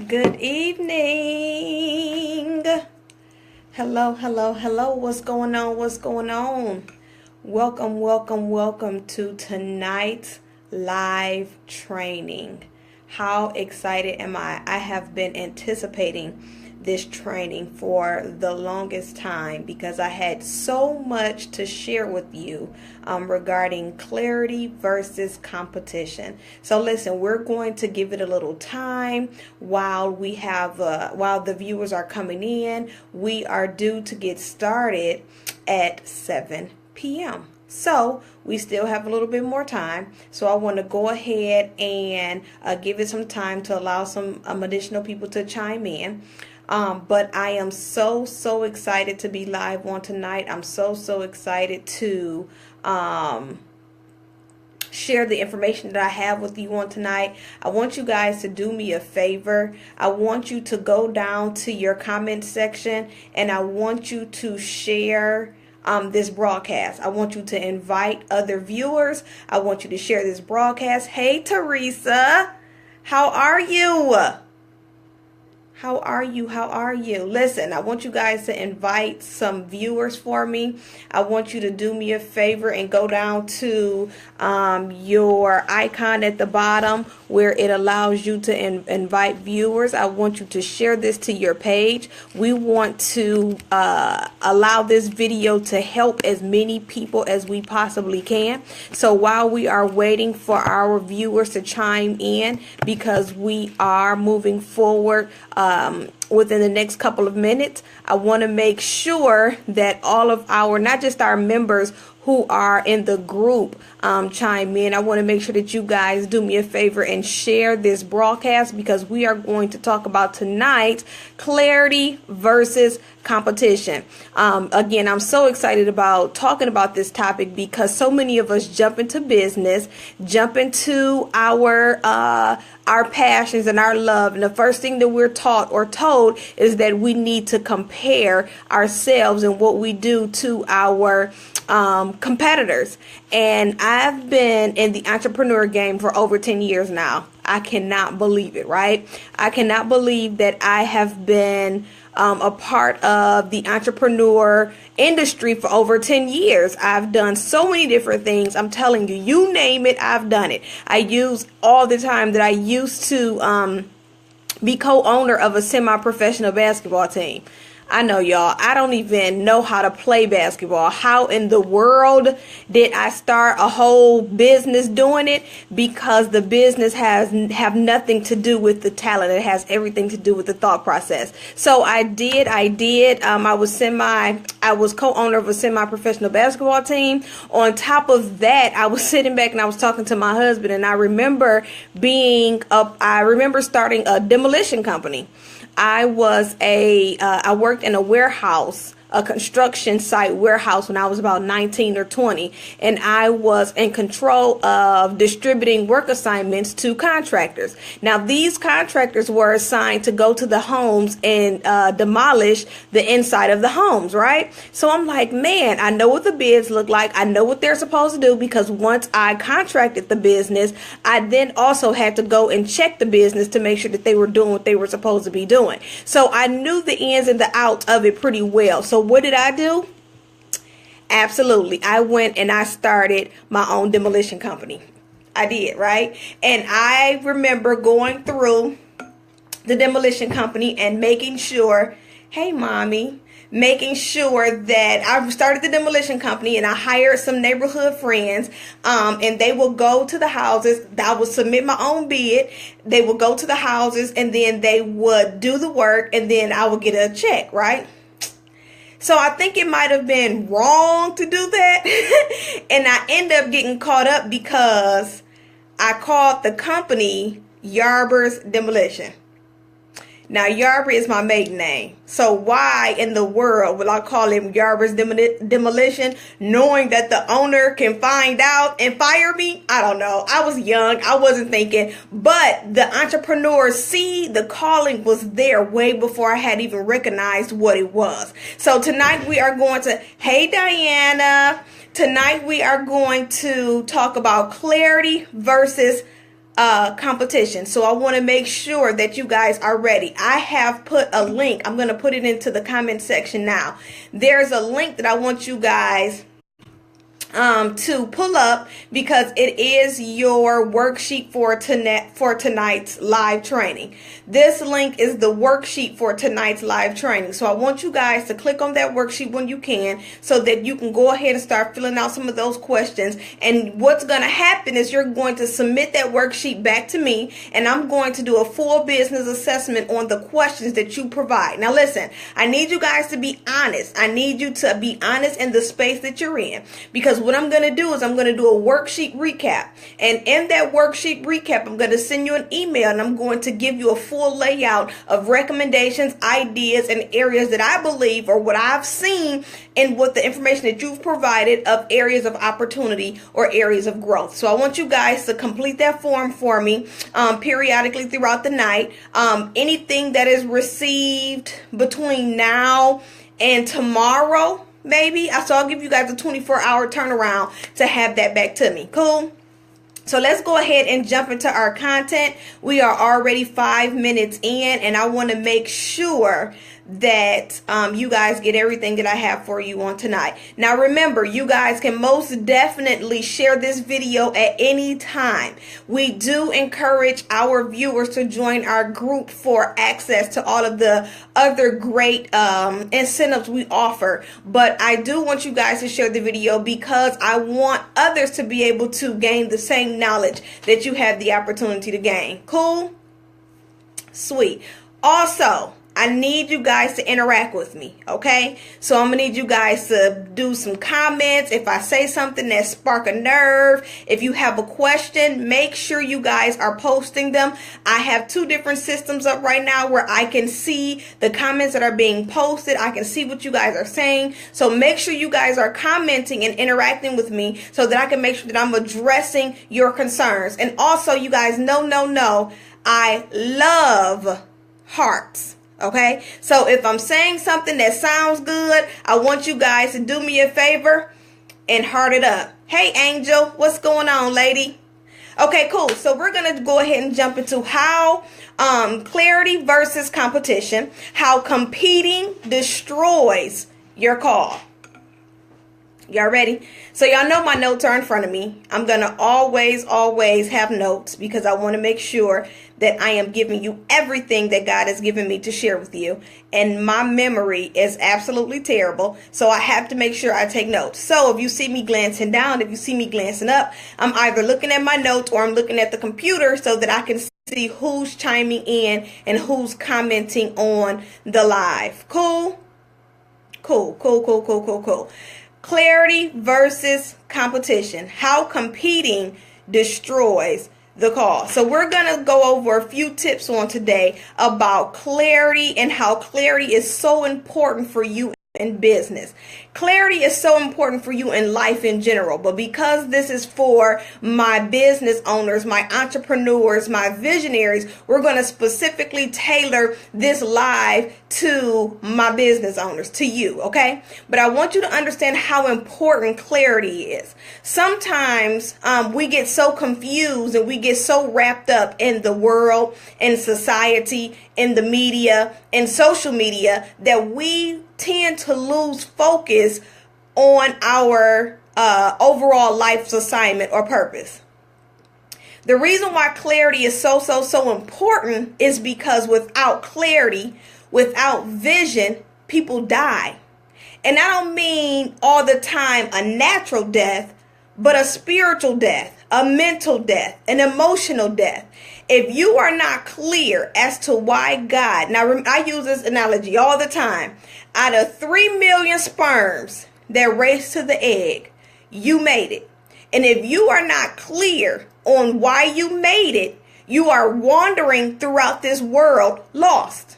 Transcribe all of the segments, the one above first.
Good evening. Hello, hello, hello. What's going on? What's going on? Welcome, welcome, welcome to tonight's live training. How excited am I? I have been anticipating this training for the longest time because I had so much to share with you regarding clarity versus competition. So listen, we're going to give it a little time while the viewers are coming in. We are due to get started at 7 p.m. So we still have a little bit more time. So I want to go ahead and give it some time to allow some additional people to chime in. But I am so excited to be live on tonight. I'm so excited to share the information that I have with you on tonight. I want you guys to do me a favor. I want you to go down to your comment section and I want you to share this broadcast. I want you to invite other viewers. I want you to share this broadcast. Hey, Teresa, how are you? How are you? How are you? Listen, I want you guys to invite some viewers for me. I want you to do me a favor and go down to your icon at the bottom where it allows you to invite viewers. I want you to share this to your page. We want to allow this video to help as many people as we possibly can. So while we are waiting for our viewers to chime in, because we are moving forward within the next couple of minutes, I want to make sure that all of our, not just our members who are in the group chime in. I want to make sure that you guys do me a favor and share this broadcast because we are going to talk about tonight clarity versus competition. Again, I'm so excited about talking about this topic because so many of us jump into business, jump into our passions and our love. And the first thing that we're taught or told is that we need to compare ourselves and what we do to our competitors. And I've been in the entrepreneur game for over 10 years now. I cannot believe it, right? I cannot believe that I have been a part of the entrepreneur industry for over 10 years. I've done so many different things. I'm telling you, you name it, I've done it. I use all the time that I used to be co-owner of a semi-professional basketball team. I know, y'all, I don't even know how to play basketball. How in the world did I start a whole business doing it? Because the business have nothing to do with the talent. It has everything to do with the thought process. So I did. I was co-owner of a semi-professional basketball team. On top of that, I was sitting back and I was talking to my husband, and I remember starting a demolition company. I worked in a warehouse, a construction site warehouse when I was about 19 or 20, and I was in control of distributing work assignments to contractors. Now, these contractors were assigned to go to the homes and demolish the inside of the homes, right? So I'm like, man, I know what the bids look like. I know what they're supposed to do, because once I contracted the business, I then also had to go and check the business to make sure that they were doing what they were supposed to be doing. So I knew the ins and the outs of it pretty well. So what did I do? Absolutely. I went and I started my own demolition company. I did, right? And I remember going through the demolition company and making sure, hey, mommy, making sure that I started the demolition company and I hired some neighborhood friends, and they will go to the houses. I would submit my own bid. They would go to the houses and then they would do the work and then I would get a check, right? So I think it might have been wrong to do that. And I end up getting caught up because I called the company Yarber's Demolition. Now, Yarber is my maiden name. So why in the world will I call him Yarber's Demolition, knowing that the owner can find out and fire me? I don't know. I was young. I wasn't thinking. But the entrepreneur, the calling was there way before I had even recognized what it was. So tonight we are going to, hey, Diana. Tonight we are going to talk about clarity versus competition. So I want to make sure that you guys are ready. I have put a link. I'm going to put it into the comment section now. There's a link that I want you guys to pull up, because it is your worksheet for tonight's live training. This link is the worksheet for tonight's live training. So I want you guys to click on that worksheet when you can, so that you can go ahead and start filling out some of those questions. And what's going to happen is you're going to submit that worksheet back to me, and I'm going to do a full business assessment on the questions that you provide. Now listen, I need you guys to be honest. I need you to be honest in the space that you're in, because what I'm going to do is I'm going to do a worksheet recap. And in that worksheet recap, I'm going to send you an email, and I'm going to give you a full layout of recommendations, ideas, and areas that I believe, or what I've seen and what the information that you've provided, of areas of opportunity or areas of growth. So I want you guys to complete that form for me periodically throughout the night. Anything that is received between now and tomorrow, maybe. So I'll give you guys a 24-hour turnaround to have that back to me. Cool? So let's go ahead and jump into our content. We are already 5 minutes in, and I want to make sure that you guys get everything that I have for you on tonight. Now remember, you guys can most definitely share this video at any time. We do encourage our viewers to join our group for access to all of the other great incentives we offer. But I do want you guys to share the video, because I want others to be able to gain the same knowledge that you have the opportunity to gain. Cool? Sweet. Also, I need you guys to interact with me, okay? So I'm going to need you guys to do some comments. If I say something that spark a nerve, if you have a question, make sure you guys are posting them. I have 2 different systems up right now where I can see the comments that are being posted. I can see what you guys are saying. So make sure you guys are commenting and interacting with me, so that I can make sure that I'm addressing your concerns. And also, you guys know, I love hearts. Okay, so if I'm saying something that sounds good, I want you guys to do me a favor and heart it up. Hey, Angel, what's going on, lady? Okay, cool. So we're going to go ahead and jump into how clarity versus competition, how competing destroys your call. Y'all ready? So y'all know my notes are in front of me. I'm going to always have notes, because I want to make sure that I am giving you everything that God has given me to share with you. And my memory is absolutely terrible, so I have to make sure I take notes. So if you see me glancing down, if you see me glancing up, I'm either looking at my notes or I'm looking at the computer, so that I can see who's chiming in and who's commenting on the live. Cool? Cool. Clarity versus competition. How competing destroys the call. So we're going to go over a few tips on today about clarity, and how clarity is so important for you in business. Clarity is so important for you in life in general, but because this is for my business owners, my entrepreneurs, my visionaries, we're going to specifically tailor this live to my business owners, to you, okay? But I want you to understand how important clarity is. Sometimes we get so confused, and we get so wrapped up in the world, in society, in the media, in social media, that we tend to lose focus on our overall life's assignment or purpose. The reason why clarity is so important is because without clarity, without vision, people die. And I don't mean all the time a natural death, but a spiritual death, a mental death, an emotional death. If you are not clear as to why God, now I use this analogy all the time, out of 3 million sperms that race to the egg, you made it. And if you are not clear on why you made it, you are wandering throughout this world lost.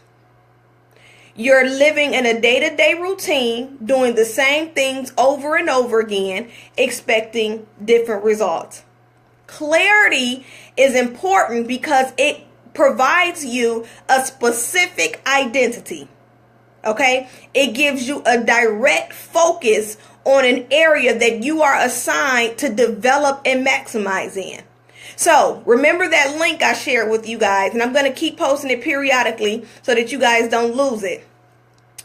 You're living in a day-to-day routine, doing the same things over and over again, expecting different results. Clarity is important because it provides you a specific identity. Okay? It gives you a direct focus on an area that you are assigned to develop and maximize in. So remember that link I shared with you guys, and I'm going to keep posting it periodically so that you guys don't lose it.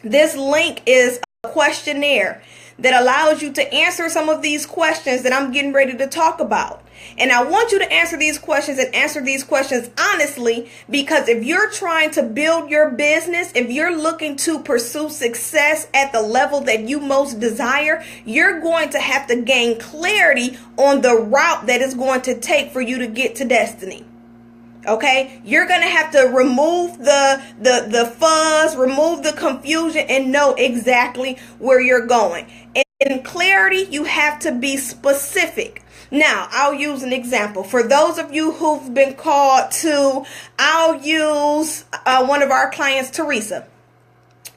This link is a questionnaire that allows you to answer some of these questions that I'm getting ready to talk about. And I want you to answer these questions and answer these questions honestly, because if you're trying to build your business, if you're looking to pursue success at the level that you most desire, you're going to have to gain clarity on the route that it's going to take for you to get to destiny. Okay, you're going to have to remove the fuzz, remove the confusion, and know exactly where you're going. In clarity, you have to be specific. Now, I'll use an example. For those of you who've been called to, I'll use one of our clients, Teresa.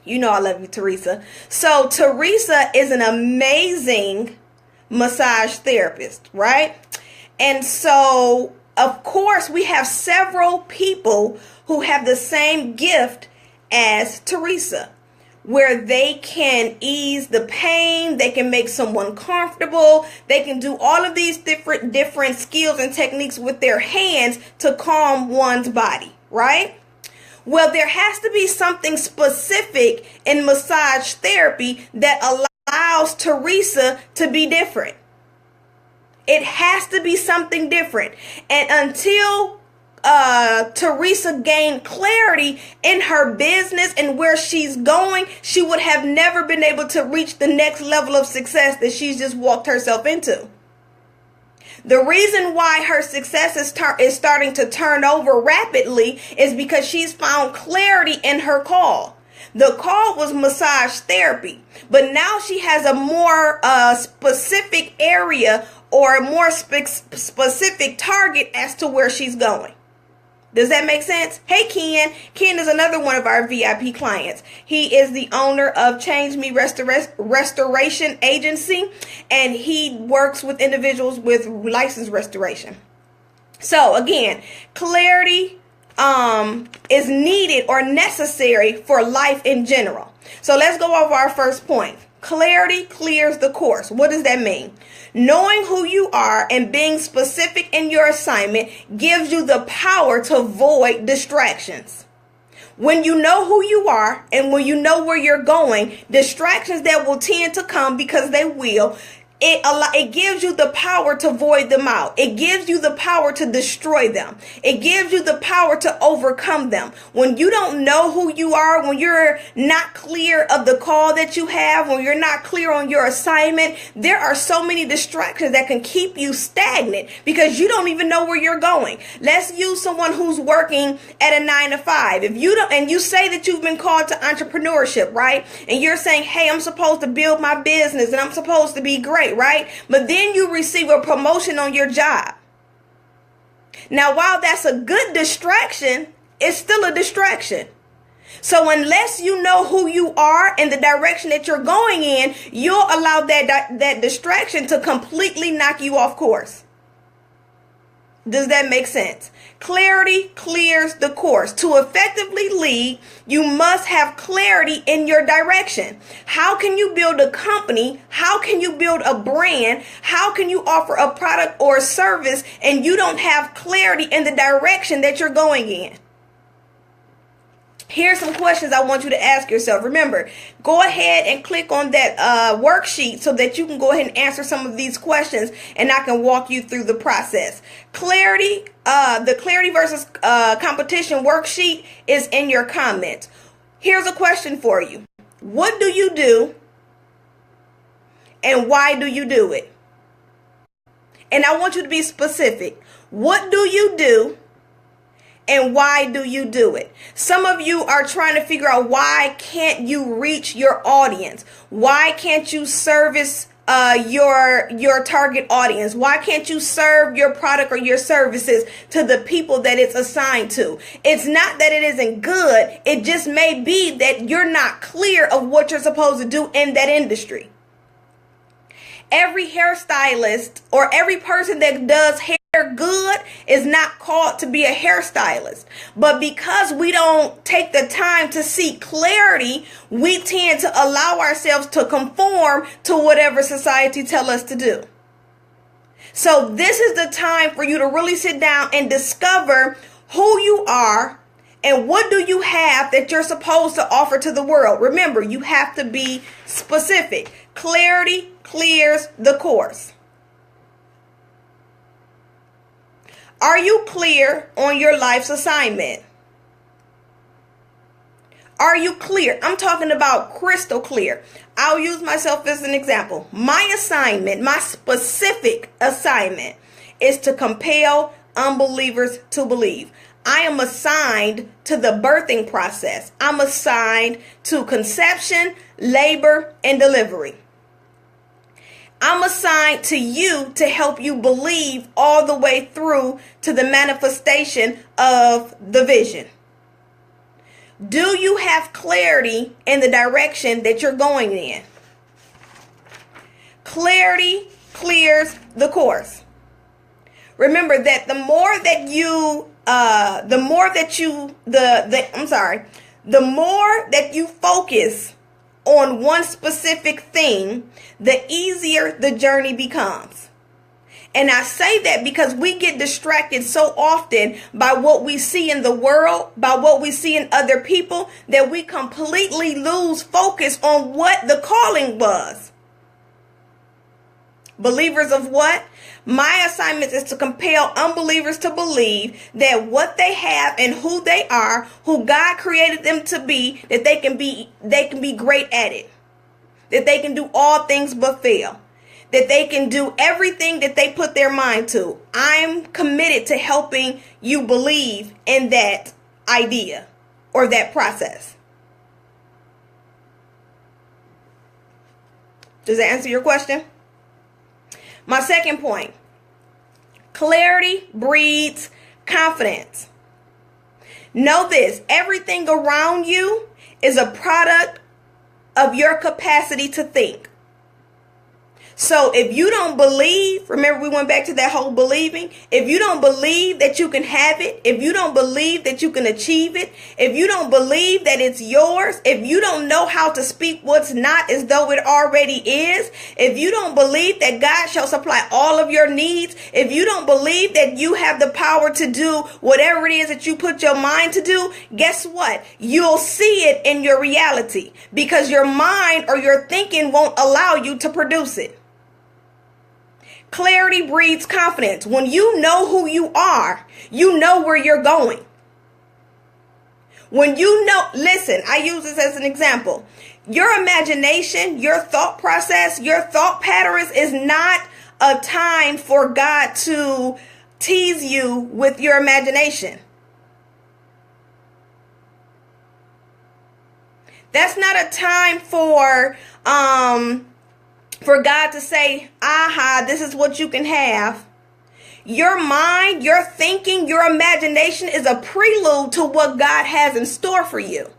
You know I love you, Teresa. So Teresa is an amazing massage therapist, right? And so, of course, we have several people who have the same gift as Teresa, where they can ease the pain, they can make someone comfortable, they can do all of these different skills and techniques with their hands to calm one's body, right? Well, there has to be something specific in massage therapy that allows Teresa to be different. It has to be something different. And until Teresa gained clarity in her business and where she's going, she would have never been able to reach the next level of success that she's just walked herself into. The reason why her success is starting to turn over rapidly is because she's found clarity in her call. The call was massage therapy, but now she has a more specific area or a more specific target as to where she's going. Does that make sense? Hey, Ken. Ken is another one of our VIP clients. He is the owner of Change Me Restoration Agency, and he works with individuals with license restoration. So again, clarity is needed or necessary for life in general. So let's go over our first point. Clarity clears the course. What does that mean? Knowing who you are and being specific in your assignment gives you the power to avoid distractions. When you know who you are and when you know where you're going, distractions that will tend to come, because they will, it gives you the power to void them out. It gives you the power to destroy them. It gives you the power to overcome them. When you don't know who you are, when you're not clear of the call that you have, when you're not clear on your assignment, there are so many distractions that can keep you stagnant because you don't even know where you're going. Let's use someone who's working at a 9-to-5. If you don't, and you say that you've been called to entrepreneurship, right? And you're saying, hey, I'm supposed to build my business and I'm supposed to be great. Right? But then you receive a promotion on your job. Now, while that's a good distraction, it's still a distraction. So unless you know who you are and the direction that you're going in, you'll allow that distraction to completely knock you off course. Does that make sense? Clarity clears the course. To effectively lead, you must have clarity in your direction. How can you build a company? How can you build a brand? How can you offer a product or a service and you don't have clarity in the direction that you're going in? Here's some questions I want you to ask yourself. Remember, go ahead and click on that worksheet so that you can go ahead and answer some of these questions and I can walk you through the process. Clarity, the clarity versus competition worksheet is in your comments. Here's a question for you. What do you do and why do you do it? And I want you to be specific. What do you do? And why do you do it? Some of you are trying to figure out, why can't you reach your audience? Why can't you service your target audience? Why can't you serve your product or your services to the people that it's assigned to? It's not that it isn't good. It just may be that you're not clear of what you're supposed to do in that industry. Every hairstylist or every person that does hair good is not called to be a hairstylist. But because we don't take the time to seek clarity, we tend to allow ourselves to conform to whatever society tells us to do. So this is the time for you to really sit down and discover who you are and what do you have that you're supposed to offer to the world. Remember, you have to be specific. Clarity clears the course. Are you clear on your life's assignment? Are you clear? I'm talking about crystal clear. I'll use myself as an example. My assignment, my specific assignment, is to compel unbelievers to believe. I am assigned to the birthing process. I'm assigned to conception, labor, and delivery. I'm assigned to you to help you believe all the way through to the manifestation of the vision. Do you have clarity in the direction that you're going in? Clarity clears the course. Remember that the more that you focus on one specific thing, the easier the journey becomes. And I say that because we get distracted so often by what we see in the world, by what we see in other people, that we completely lose focus on what the calling was. Believers of what? My assignment is to compel unbelievers to believe that what they have and who they are, who God created them to be, that they can be great at it. That they can do all things but fail. That they can do everything that they put their mind to. I'm committed to helping you believe in that idea or that process. Does that answer your question? My second point. Clarity breeds confidence. Know this, everything around you is a product of your capacity to think. So if you don't believe, remember we went back to that whole believing. If you don't believe that you can have it, if you don't believe that you can achieve it, if you don't believe that it's yours, if you don't know how to speak what's not as though it already is, if you don't believe that God shall supply all of your needs, if you don't believe that you have the power to do whatever it is that you put your mind to do, guess what? You'll see it in your reality because your mind or your thinking won't allow you to produce it. Clarity breeds confidence. When you know who you are, you know where you're going. When you know, listen, I use this as an example. Your imagination, your thought process, your thought patterns is not a time for God to tease you with your imagination. That's not a time for God to say, aha, this is what you can have. Your mind, your thinking, your imagination is a prelude to what God has in store for you.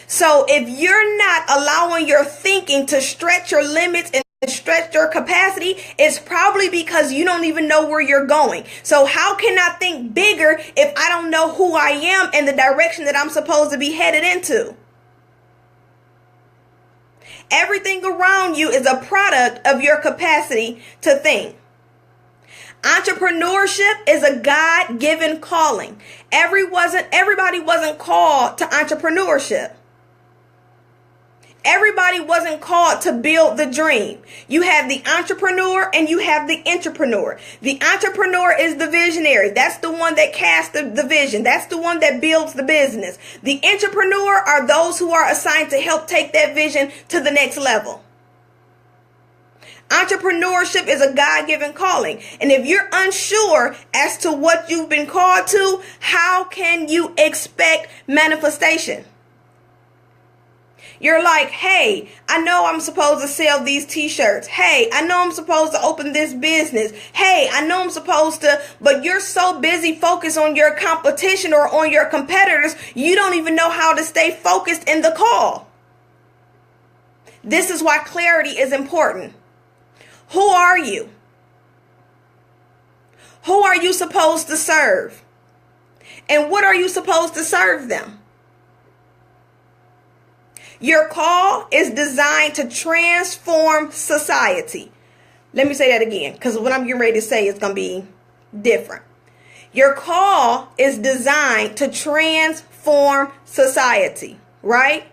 So if you're not allowing your thinking to stretch your limits and stretch your capacity, it's probably because you don't even know where you're going. So how can I think bigger if I don't know who I am and the direction that I'm supposed to be headed into? Everything around you is a product of your capacity to think. Entrepreneurship is a God-given calling. Everybody wasn't called to entrepreneurship. Everybody wasn't called to build the dream. You have the entrepreneur and you have the intrapreneur. The entrepreneur is the visionary. That's the one that casts the vision. That's the one that builds the business. The intrapreneur are those who are assigned to help take that vision to the next level. Entrepreneurship is a God-given calling. And if you're unsure as to what you've been called to, how can you expect manifestation? You're like, hey, I know I'm supposed to sell these t-shirts. Hey, I know I'm supposed to open this business. Hey, I know I'm supposed to, but you're so busy focused on your competition or on your competitors, you don't even know how to stay focused in the call. This is why clarity is important. Who are you? Who are you supposed to serve? And what are you supposed to serve them? Your call is designed to transform society. Let me say that again, because what I'm getting ready to say is going to be different. Your call is designed to transform society, right?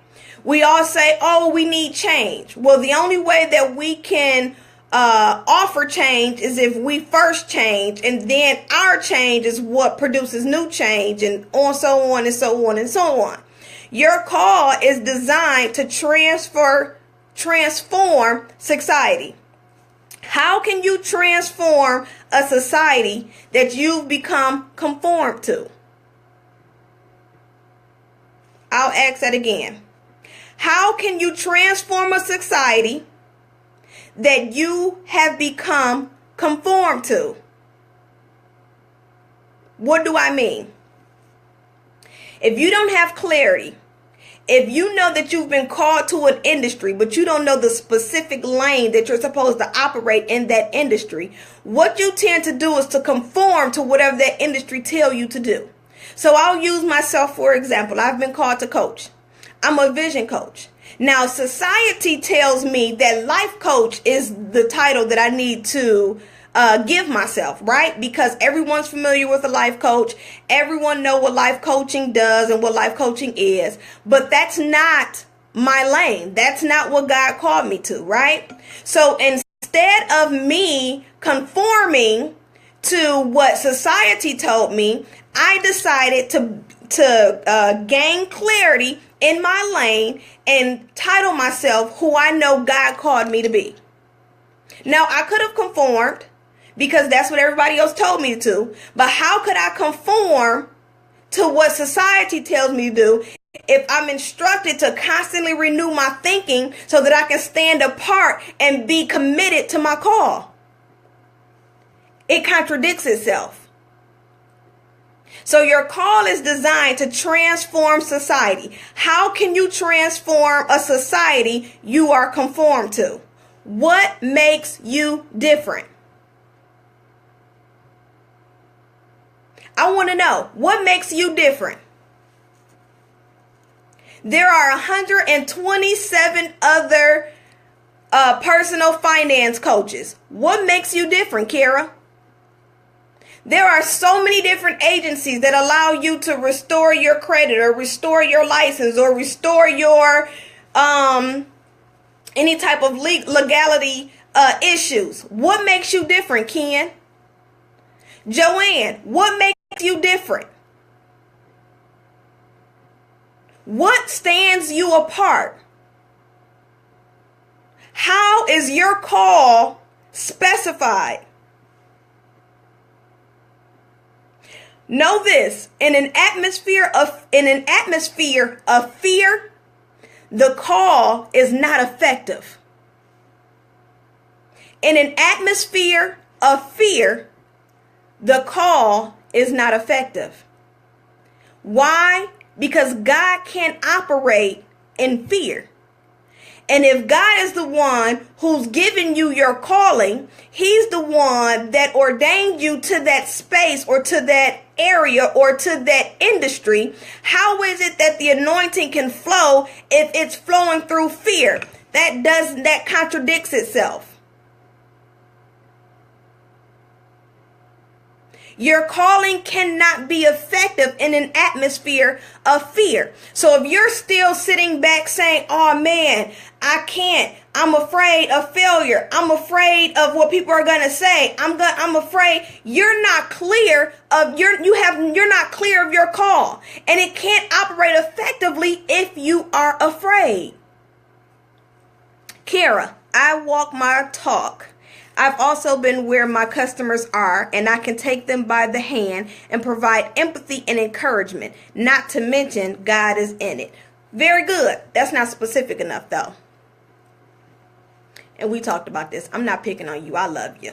We all say, oh, we need change. Well, the only way that we can offer change is if we first change, and then our change is what produces new change, and so on and so on and so on. Your call is designed to transform society. How can you transform a society that you've become conformed to? I'll ask that again. How can you transform a society that you have become conformed to? What do I mean? If you don't have clarity, if you know that you've been called to an industry, but you don't know the specific lane that you're supposed to operate in that industry, what you tend to do is to conform to whatever that industry tell you to do. So I'll use myself for example. I've been called to coach. I'm a vision coach. Now, society tells me that life coach is the title that I need to give myself, right? Because everyone's familiar with a life coach. Everyone know what life coaching does and what life coaching is. But that's not my lane. That's not what God called me to, right? So instead of me conforming to what society told me, I decided to gain clarity in my lane and title myself who I know God called me to be. Now, I could have conformed because that's what everybody else told me to. But how could I conform to what society tells me to do if I'm instructed to constantly renew my thinking so that I can stand apart and be committed to my call? It contradicts itself. So your call is designed to transform society. How can you transform a society you are conformed to? What makes you different? I want to know, what makes you different? There are 127 other personal finance coaches. What makes you different, Kara? There are so many different agencies that allow you to restore your credit or restore your license or restore your any type of legality issues. What makes you different, Ken? Joanne, what makes you different? What stands you apart? How is your call specified? Know this, in an atmosphere of fear, the call is not effective. In an atmosphere of fear, the call is not effective. Why? Because God can't operate in fear. And if God is the one who's given you your calling, he's the one that ordained you to that space or to that area or to that industry. How is it that the anointing can flow if it's flowing through fear? That contradicts itself. Your calling cannot be effective in an atmosphere of fear. So if you're still sitting back saying, oh man, I can't, I'm afraid of failure, I'm afraid of what people are going to say, I'm afraid, you're not clear of you're not clear of your call, and it can't operate effectively if you are afraid. Kara, I walk my talk. I've also been where my customers are, and I can take them by the hand and provide empathy and encouragement, not to mention God is in it. Very good. That's not specific enough, though. And we talked about this. I'm not picking on you. I love you.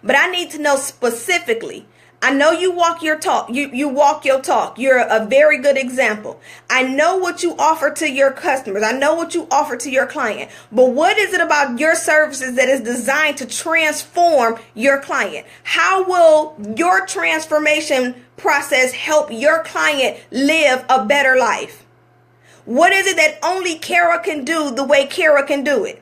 But I need to know specifically. I know you walk your talk. You walk your talk. You're a very good example. I know what you offer to your customers. I know what you offer to your client. But what is it about your services that is designed to transform your client? How will your transformation process help your client live a better life? What is it that only Kara can do the way Kara can do it?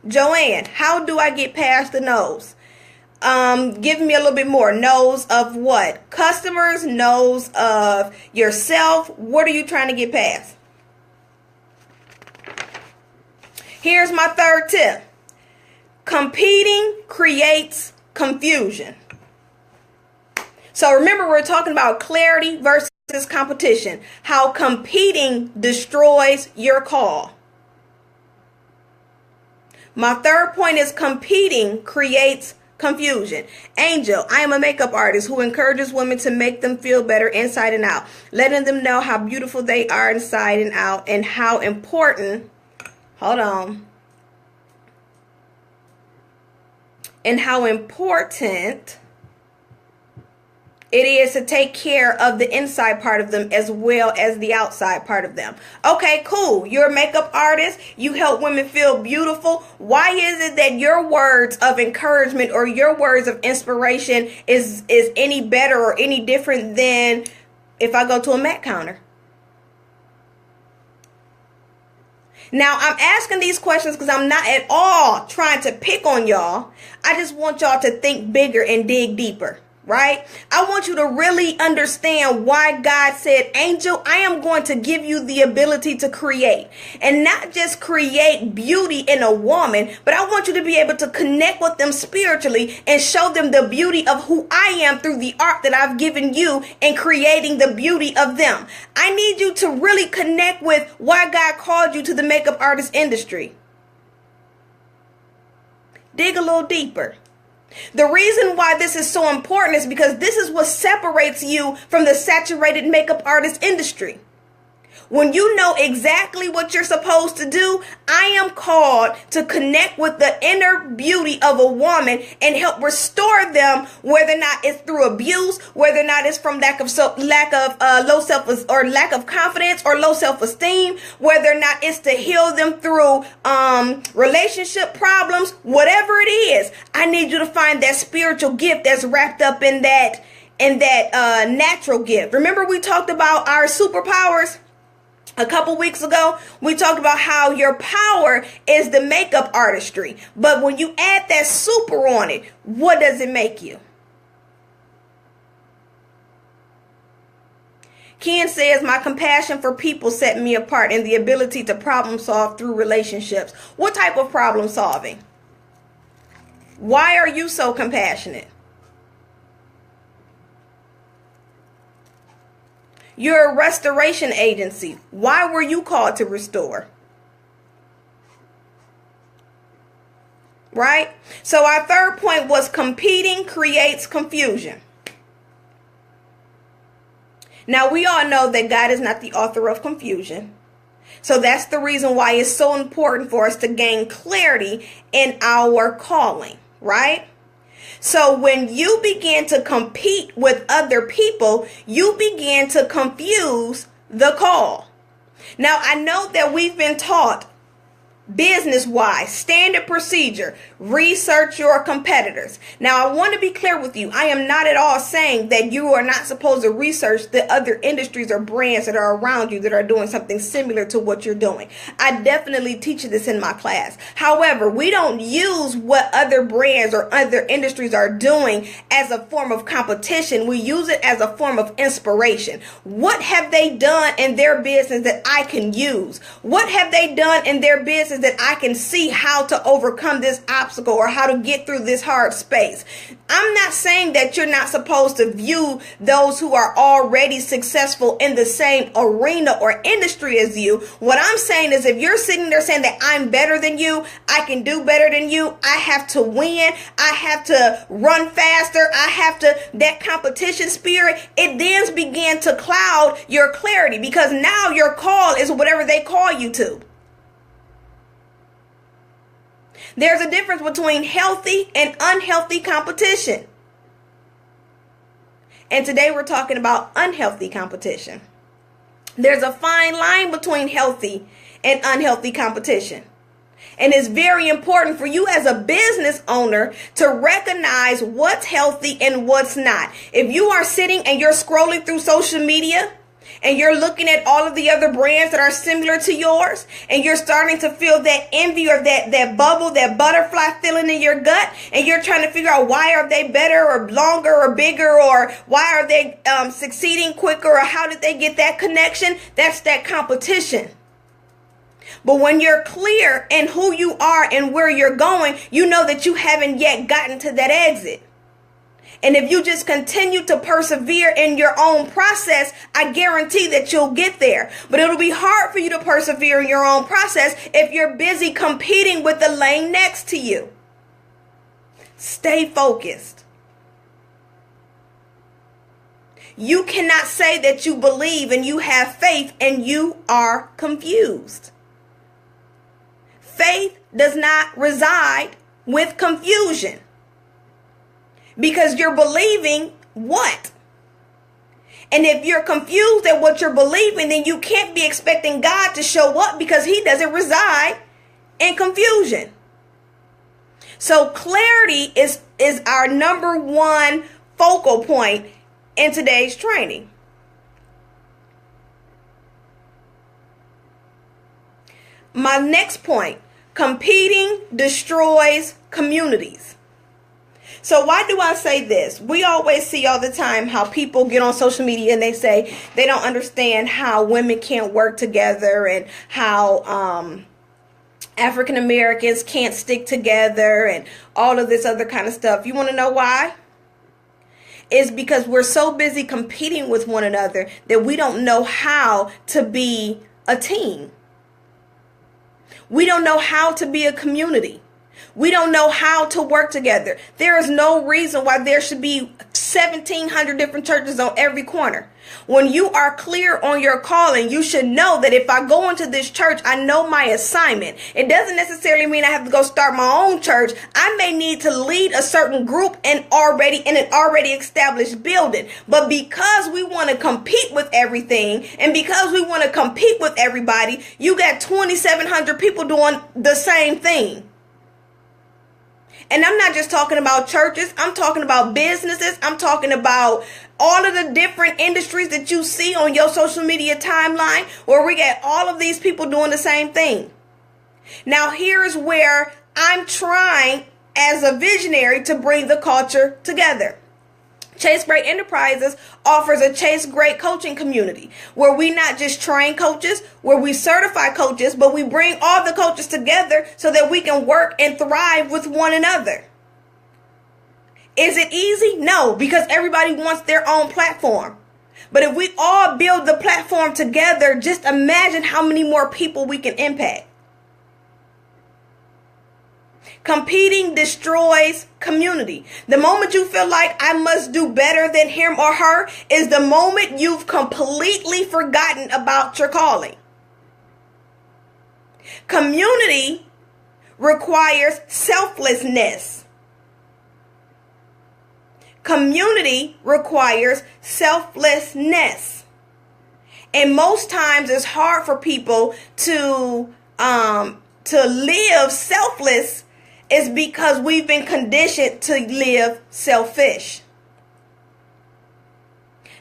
Joanne, how do I get past the no's? Give me a little bit more. No's of what? Customers, no's of yourself. What are you trying to get past? Here's my third tip. Competing creates confusion. So remember, we're talking about clarity versus competition. How competing destroys your call. My third point is competing creates confusion. Angel, I am a makeup artist who encourages women to make them feel better inside and out, letting them know how beautiful they are inside and out and how important, and how important it is to take care of the inside part of them as well as the outside part of them. Okay, cool. You're a makeup artist. You help women feel beautiful. Why is it that your words of encouragement or your words of inspiration is any better or any different than if I go to a Mac counter? Now, I'm asking these questions because I'm not at all trying to pick on y'all. I just want y'all to think bigger and dig deeper. Right? I want you to really understand why God said, Angel, I am going to give you the ability to create, and not just create beauty in a woman, but I want you to be able to connect with them spiritually and show them the beauty of who I am through the art that I've given you and creating the beauty of them. I need you to really connect with why God called you to the makeup artist industry. Dig a little deeper. The reason why this is so important is because this is what separates you from the saturated makeup artist industry. When you know exactly what you're supposed to do, I am called to connect with the inner beauty of a woman and help restore them, whether or not it's through abuse, whether or not it's from lack of confidence or low self-esteem, whether or not it's to heal them through relationship problems, whatever it is. I need you to find that spiritual gift that's wrapped up in that natural gift. Remember, we talked about our superpowers? A couple weeks ago, we talked about how your power is the makeup artistry. But when you add that super on it, what does it make you? Ken says, my compassion for people set me apart and the ability to problem solve through relationships. What type of problem solving? Why are you so compassionate? You're a restoration agency. Why were you called to restore? Right? So our third point was competing creates confusion. Now we all know that God is not the author of confusion. So that's the reason why it's so important for us to gain clarity in our calling, right? So when you begin to compete with other people, you begin to confuse the call. Now, I know that we've been taught business-wise, standard procedure, research your competitors. Now, I want to be clear with you. I am not at all saying that you are not supposed to research the other industries or brands that are around you that are doing something similar to what you're doing. I definitely teach this in my class. However, we don't use what other brands or other industries are doing as a form of competition. We use it as a form of inspiration. What have they done in their business that I can use? What have they done in their business that I can see how to overcome this obstacle or how to get through this hard space? I'm not saying that you're not supposed to view those who are already successful in the same arena or industry as you. What I'm saying is if you're sitting there saying that I'm better than you, I can do better than you, I have to win, I have to run faster, that competition spirit, it then began to cloud your clarity because now your call is whatever they call you to. There's a difference between healthy and unhealthy competition. And today we're talking about unhealthy competition. There's a fine line between healthy and unhealthy competition. And it's very important for you as a business owner to recognize what's healthy and what's not. If you are sitting and you're scrolling through social media and you're looking at all of the other brands that are similar to yours, and you're starting to feel that envy or that bubble, that butterfly feeling in your gut, and you're trying to figure out why are they better or longer or bigger, or why are they succeeding quicker, or how did they get that connection? That's that competition. But when you're clear in who you are and where you're going, you know that you haven't yet gotten to that exit. And if you just continue to persevere in your own process, I guarantee that you'll get there. But it'll be hard for you to persevere in your own process if you're busy competing with the lane next to you. Stay focused. You cannot say that you believe and you have faith and you are confused. Faith does not reside with confusion. Because you're believing what? And if you're confused at what you're believing, then you can't be expecting God to show up, because he doesn't reside in confusion. So clarity is our number one focal point in today's training. My next point, competing destroys communities. So why do I say this? We always see all the time how people get on social media and they say they don't understand how women can't work together, and how African Americans can't stick together, and all of this other kind of stuff. You want to know why? It's because we're so busy competing with one another that we don't know how to be a team. We don't know how to be a community. We don't know how to work together. There is no reason why there should be 1,700 different churches on every corner. When you are clear on your calling, you should know that if I go into this church, I know my assignment. It doesn't necessarily mean I have to go start my own church. I may need to lead a certain group in an already established building. But because we want to compete with everything, and because we want to compete with everybody, you got 2,700 people doing the same thing. And I'm not just talking about churches. I'm talking about businesses. I'm talking about all of the different industries that you see on your social media timeline, where we get all of these people doing the same thing. Now, here's where I'm trying as a visionary to bring the culture together. Chase Great Enterprises offers a Chase Great coaching community, where we not just train coaches, where we certify coaches, but we bring all the coaches together so that we can work and thrive with one another. Is it easy? No, because everybody wants their own platform. But if we all build the platform together, just imagine how many more people we can impact. Competing destroys community. The moment you feel like I must do better than him or her is the moment you've completely forgotten about your calling. Community requires selflessness. Community requires selflessness. And most times it's hard for people to live selfless, is because we've been conditioned to live selfish.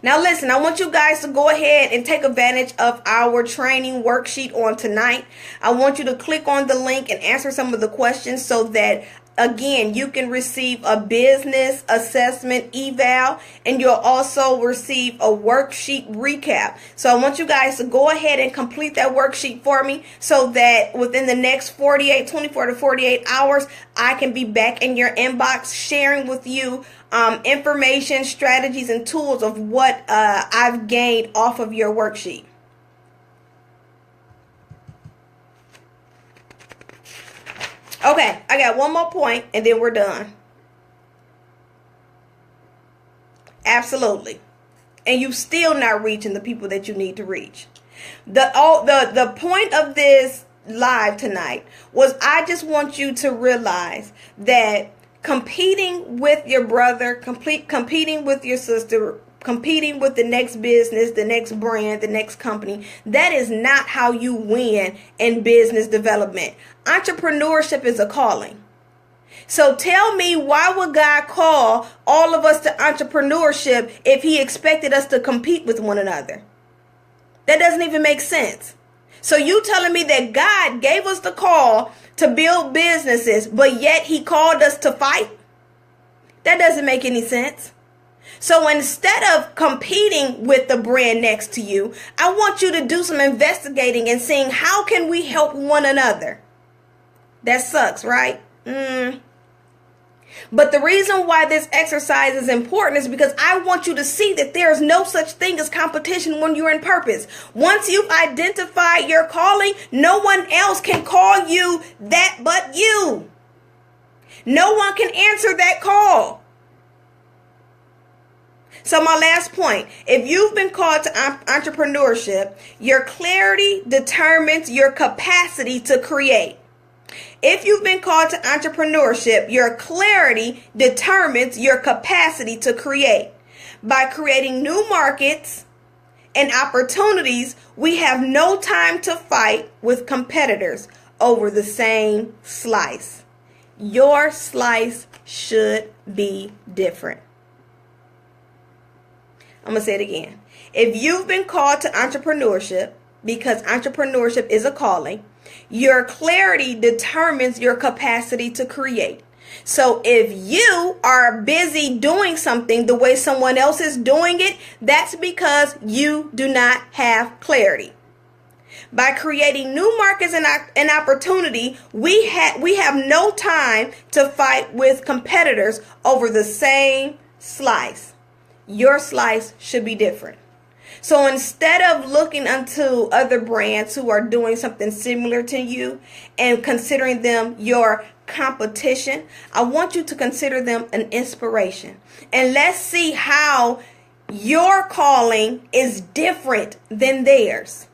Now listen, I want you guys to go ahead and take advantage of our training worksheet on tonight. I want you to click on the link and answer some of the questions so that, again, you can receive a business assessment eval, and you'll also receive a worksheet recap. So I want you guys to go ahead and complete that worksheet for me so that within the next 24 to 48 hours, I can be back in your inbox sharing with you information, strategies, and tools of what I've gained off of your worksheet. Okay, I got one more point and then we're done. Absolutely. And you still not reaching the people that you need to reach. The point of this live tonight was, I just want you to realize that competing with your brother, competing with your sister, competing with the next business, the next brand, the next company, that is not how you win in business development. Entrepreneurship is a calling. So tell me, why would God call all of us to entrepreneurship if he expected us to compete with one another? That doesn't even make sense. So you telling me that God gave us the call to build businesses, but yet he called us to fight? That doesn't make any sense. So instead of competing with the brand next to you, I want you to do some investigating and seeing how can we help one another. That sucks, right? But the reason why this exercise is important is because I want you to see that there is no such thing as competition when you're in purpose. Once you've identified your calling, no one else can call you that but you. No one can answer that call. So my last point, if you've been called to entrepreneurship, your clarity determines your capacity to create. If you've been called to entrepreneurship, your clarity determines your capacity to create. By creating new markets and opportunities, we have no time to fight with competitors over the same slice. Your slice should be different. I'm going to say it again. If you've been called to entrepreneurship, because entrepreneurship is a calling, your clarity determines your capacity to create. So if you are busy doing something the way someone else is doing it, that's because you do not have clarity. By creating new markets and opportunity, we have no time to fight with competitors over the same slice. Your slice should be different. So instead of looking unto other brands who are doing something similar to you and considering them your competition, I want you to consider them an inspiration. And let's see how your calling is different than theirs.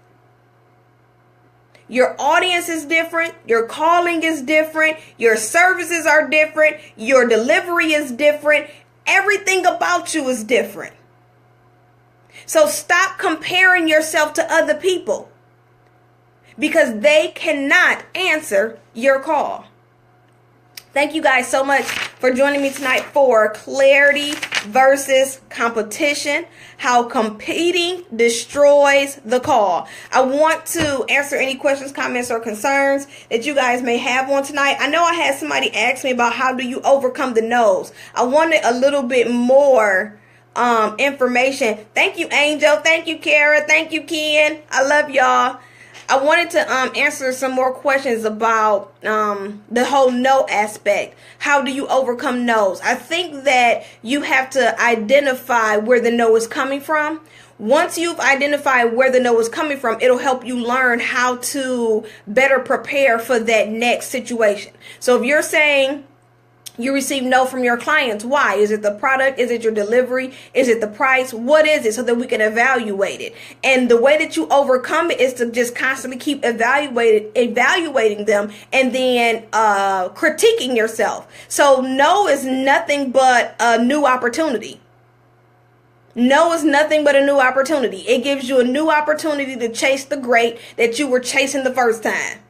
Your audience is different. Your calling is different. Your services are different. Your delivery is different. Everything about you is different. So stop comparing yourself to other people because they cannot answer your call. Thank you guys so much for joining me tonight for clarity versus competition, how competing destroys the call. I want to answer any questions, comments, or concerns that you guys may have on tonight. I know I had somebody ask me about how do you overcome the no's. I wanted a little bit more information. Thank you, Angel. Thank you, Kara. Thank you, Ken. I love y'all. I wanted to answer some more questions about the whole no aspect. How do you overcome no's? I think that you have to identify where the no is coming from. Once you've identified where the no is coming from, it'll help you learn how to better prepare for that next situation. So if you're saying you receive no from your clients, why? Is it the product? Is it your delivery? Is it the price? What is it? So that we can evaluate it. And the way that you overcome it is to just constantly keep evaluating them and then critiquing yourself. So no is nothing but a new opportunity. No is nothing but a new opportunity. It gives you a new opportunity to chase the great that you were chasing the first time.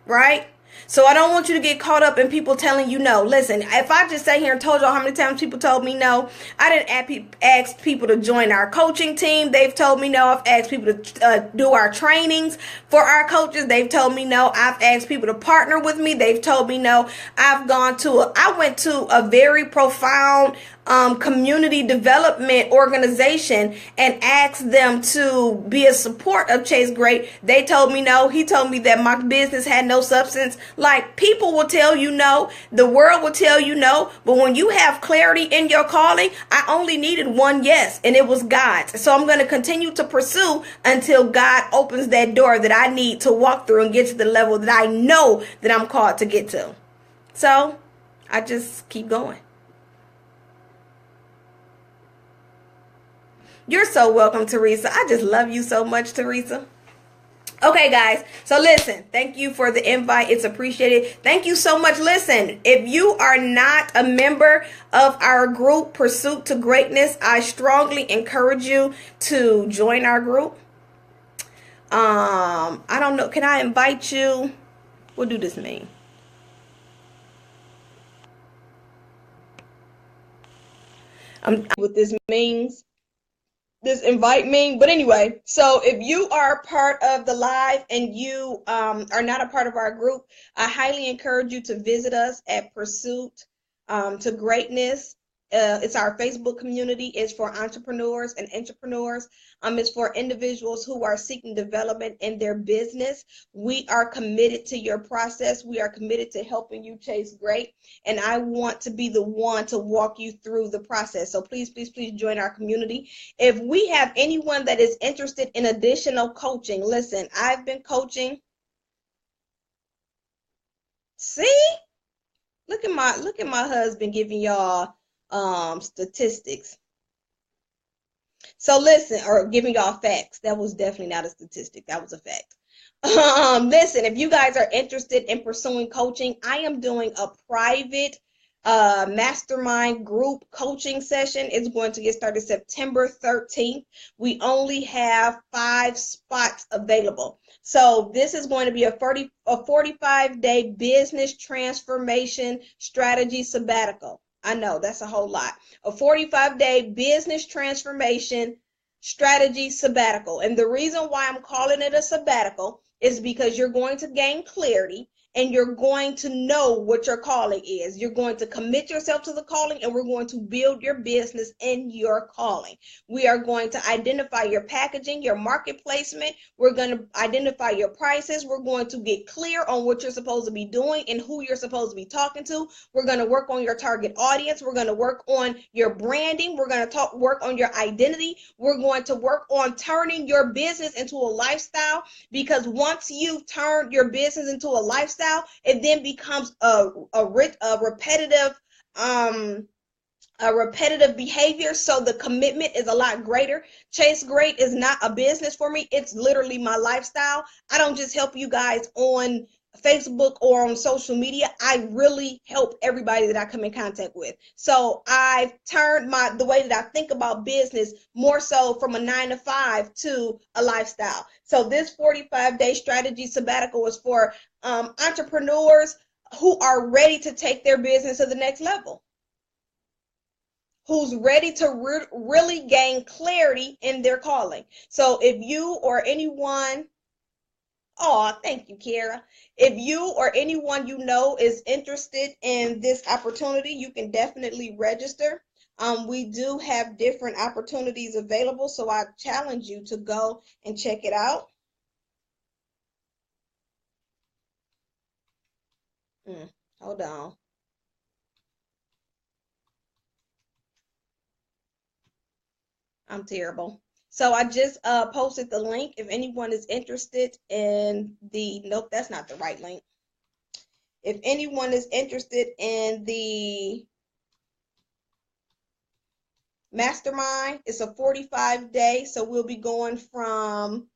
Right? So I don't want you to get caught up in people telling you no. Listen, if I just sat here and told y'all how many times people told me no, I didn't ask people to join our coaching team. They've told me no. I've asked people to do our trainings for our coaches. They've told me no. I've asked people to partner with me. They've told me no. I went to a very profound community development organization and asked them to be a support of Chase Great. They told me no. He told me that my business had no substance. Like, people will tell you no. The world will tell you no. But when you have clarity in your calling, I only needed one yes, and it was God's. So I'm going to continue to pursue until God opens that door that I need to walk through and get to the level that I know that I'm called to get to. So I just keep going. You're so welcome, Teresa. I just love you so much, Teresa. Okay, guys. So listen, thank you for the invite. It's appreciated. Thank you so much. Listen, if you are not a member of our group, Pursuit to Greatness, I strongly encourage you to join our group. I don't know. Can I invite you? What do this mean? What this means. this invite me. But anyway, so if you are part of the live and you are not a part of our group, I highly encourage you to visit us at Pursuit to Greatness. It's our Facebook community. It's for entrepreneurs and entrepreneurs. It's for individuals who are seeking development in their business. We are committed to your process. We are committed to helping you chase great. And I want to be the one to walk you through the process. So please, please, please join our community. If we have anyone that is interested in additional coaching, listen, I've been coaching. See? Look at my husband giving y'all statistics. So listen, or giving y'all facts. That was definitely not a statistic. That was a fact. Listen, if you guys are interested in pursuing coaching, I am doing a private mastermind group coaching session. It's going to get started September 13th. We only have 5 spots available. So this is going to be a 45-day business transformation strategy sabbatical. I know that's a whole lot. A 45-day business transformation strategy sabbatical. And the reason why I'm calling it a sabbatical is because you're going to gain clarity and you're going to know what your calling is. You're going to commit yourself to the calling, and we're going to build your business in your calling. We are going to identify your packaging, your market placement. We're going to identify your prices. We're going to get clear on what you're supposed to be doing and who you're supposed to be talking to. We're going to work on your target audience. We're going to work on your branding. We're going to work on your identity. We're going to work on turning your business into a lifestyle, because once you've turned your business into a lifestyle, it then becomes a repetitive behavior. So the commitment is a lot greater. Chase Great is not a business for me. It's literally my lifestyle. I don't just help you guys on Facebook or on social media. I really help everybody that I come in contact with. So I've turned the way that I think about business more so from a 9-to-5 to a lifestyle. So this 45-day strategy sabbatical is for entrepreneurs who are ready to take their business to the next level, who's ready to really gain clarity in their calling. So if you or anyone, oh, thank you, Kara. If you or anyone you know is interested in this opportunity, you can definitely register. We do have different opportunities available, so I challenge you to go and check it out. Hold on. I'm terrible. So I just posted the link. If anyone is interested in nope, that's not the right link. If anyone is interested in the mastermind, it's a 45-day. So we'll be going from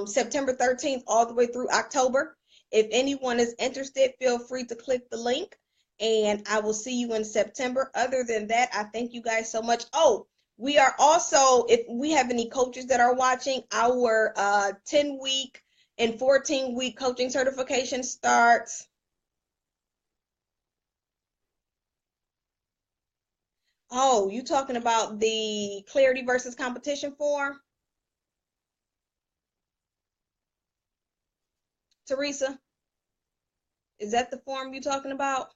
September 13th all the way through October. If anyone is interested, feel free to click the link, and I will see you in September. Other than that, I thank you guys so much. Oh, we are also, if we have any coaches that are watching, our 10-week and 14-week coaching certification starts. Oh, you talking about the clarity versus competition form? Teresa, is that the form you talking about?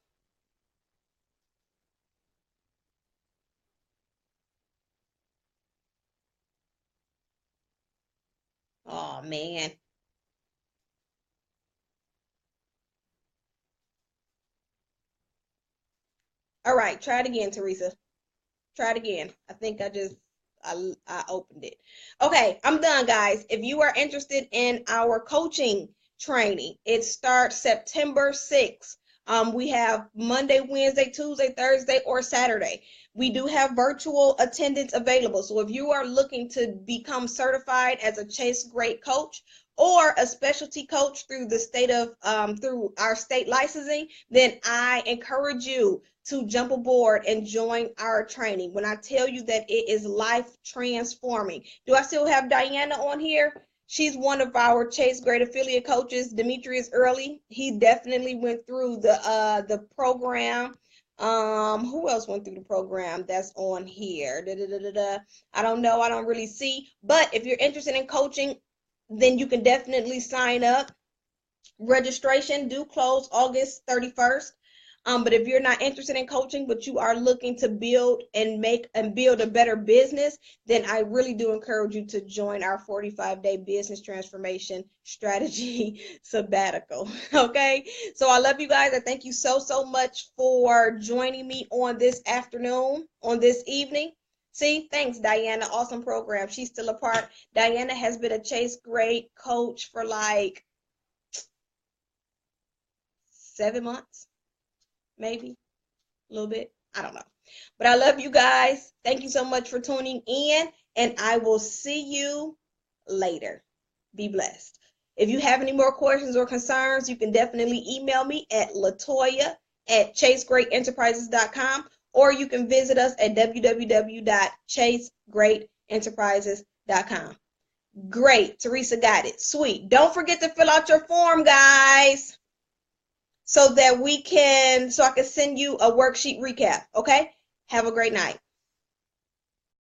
Oh, man. All right, try it again, Teresa. Try it again. I think I opened it. Okay, I'm done, guys. If you are interested in our coaching training, it starts September 6th. We have Monday, Wednesday, Tuesday, Thursday, or Saturday. We do have virtual attendance available. So if you are looking to become certified as a Chase Great coach or a specialty coach through the state of through our state licensing, then I encourage you to jump aboard and join our training. When I tell you that it is life transforming. Do I still have Diana on here? She's one of our Chase Great affiliate coaches. Demetrius Early, he definitely went through the program Who else went through the program that's on here? I don't know. I don't really see. But if you're interested in coaching, then you can definitely sign up. Registration due close August 31st. But if you're not interested in coaching, but you are looking to build and build a better business, then I really do encourage you to join our 45-day business transformation strategy sabbatical. Okay. So I love you guys. I thank you so, so much for joining me on this afternoon, on this evening. See, thanks, Diana. Awesome program. She's still a part. Diana has been a Chase Great coach for like 7 months, maybe a little bit. I don't know. But I love you guys. Thank you so much for tuning in, and I will see you later. Be blessed. If you have any more questions or concerns, you can definitely email me at LaToya@chasegreatenterprises.com, or you can visit us at www.chasegreatenterprises.com. Great. Teresa got it. Sweet. Don't forget to fill out your form, guys, so I can send you a worksheet recap. Okay? Have a great night.